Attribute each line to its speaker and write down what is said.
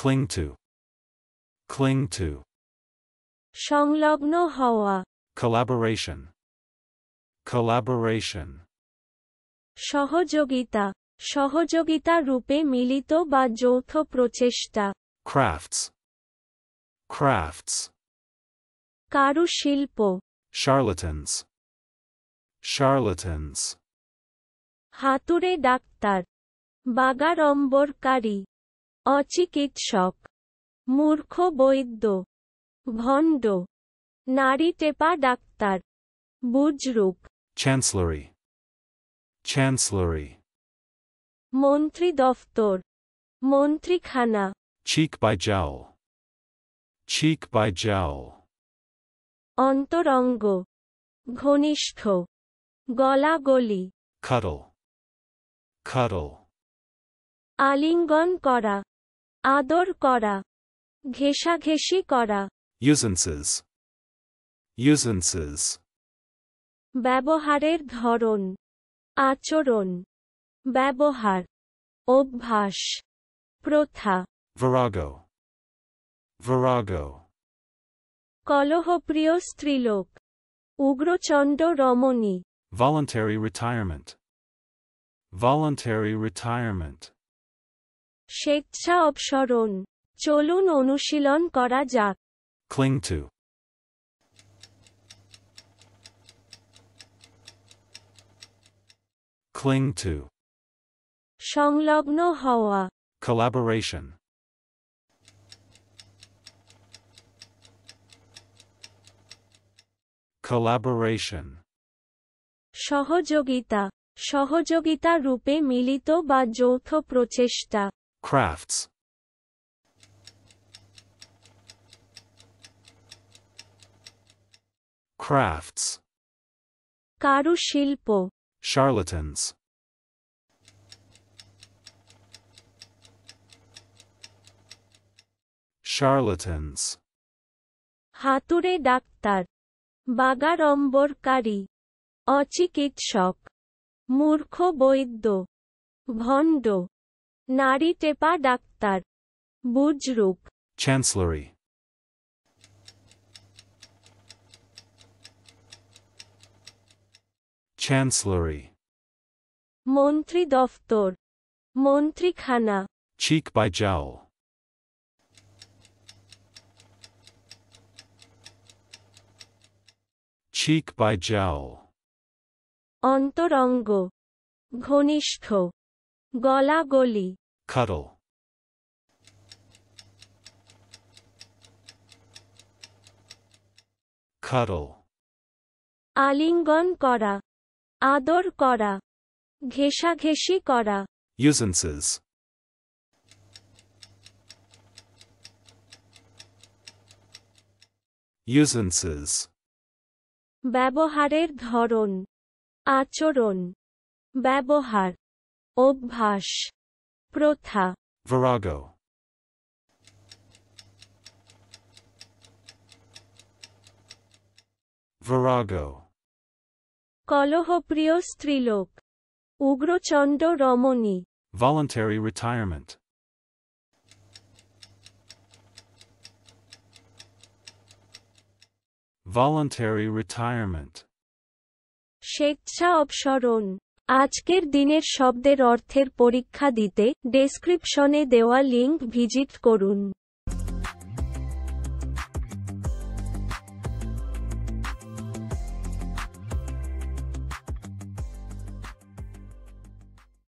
Speaker 1: Cling to. Cling to.
Speaker 2: সংলগ্ন হওয়া,
Speaker 1: Collaboration. Collaboration.
Speaker 2: সহযোগিতা, সহযোগিতা রূপে মিলিত বা যৌথ প্রচেষ্টা।
Speaker 1: Crafts. Crafts.
Speaker 2: কারুশিল্প,
Speaker 1: Charlatans. Charlatans.
Speaker 2: হাতুড়ে ডাক্তার, বাগাড়ম্বরকারী, অচিকিৎসক, মূর্খ বৈদ্য, ভণ্ড, নারী টেপা ডাক্তার, বুজরুক।
Speaker 1: Chancellery. Chancellery.
Speaker 2: মন্ত্রী দফতর, মন্ত্রীখানা।
Speaker 1: Cheek by jowl. Cheek by jowl.
Speaker 2: অন্তরঙ্গ, ঘনিষ্ঠ, গলাগলি।
Speaker 1: Cuddle. Cuddle.
Speaker 2: আলিঙ্গন করা, আদর করা, ঘেঁষাঘেঁষি করা।
Speaker 1: Usances. Usances.
Speaker 2: ব্যবহারের ধরন, আচরণ, ব্যবহার, অভ্যাস, প্রথা।
Speaker 1: Virago. Virago.
Speaker 2: কলহপ্রিয় স্ত্রীলোক, উগ্রচণ্ড রমণী।
Speaker 1: Voluntary retirement. Voluntary retirement.
Speaker 2: স্বেচ্ছা অবসরণ, চলুন অনুশীলন করা যাক।
Speaker 1: Cling to. Cling to.
Speaker 2: সংলগ্ন হওয়া,
Speaker 1: Collaboration. Collaboration.
Speaker 2: সহযোগিতা, সহযোগিতা রূপে মিলিত বা যৌথ প্রচেষ্টা।
Speaker 1: Crafts. Crafts.
Speaker 2: কারুশিল্প,
Speaker 1: Charlatans. Charlatans.
Speaker 2: হাতুড়ে ডাক্তার, বাগাড়ম্বরকারী, অচিকিৎসক, মূর্খ বৈদ্য, ভণ্ড, নারী টেপা ডাক্তার, বুজরুক।
Speaker 1: Chancellery. Chancellery.
Speaker 2: মন্ত্রী দফতর, মন্ত্রীখানা।
Speaker 1: Cheek by jowl. Cheek by jowl.
Speaker 2: অন্তরঙ্গ, ঘনিষ্ঠ, গলাগলি।
Speaker 1: Cuddle. Cuddle.
Speaker 2: আলিঙ্গন করা, আদর করা, ঘেঁষাঘেঁষি করা।
Speaker 1: Usances. Usances.
Speaker 2: ব্যবহারের ধরন, আচরণ, ব্যবহার, অভ্যাস, প্রথা।
Speaker 1: Virago. Virago.
Speaker 2: কলহপ্রিয় স্ত্রীলোক, উগ্রচণ্ড রমণী।
Speaker 1: Voluntary retirement. Voluntary retirement.
Speaker 2: স্বেচ্ছা অবসরণ। আজকের দিনের শব্দের অর্থের পরীক্ষা দিতে ডেসক্রিপশনে দেওয়া লিংক ভিজিট করুন।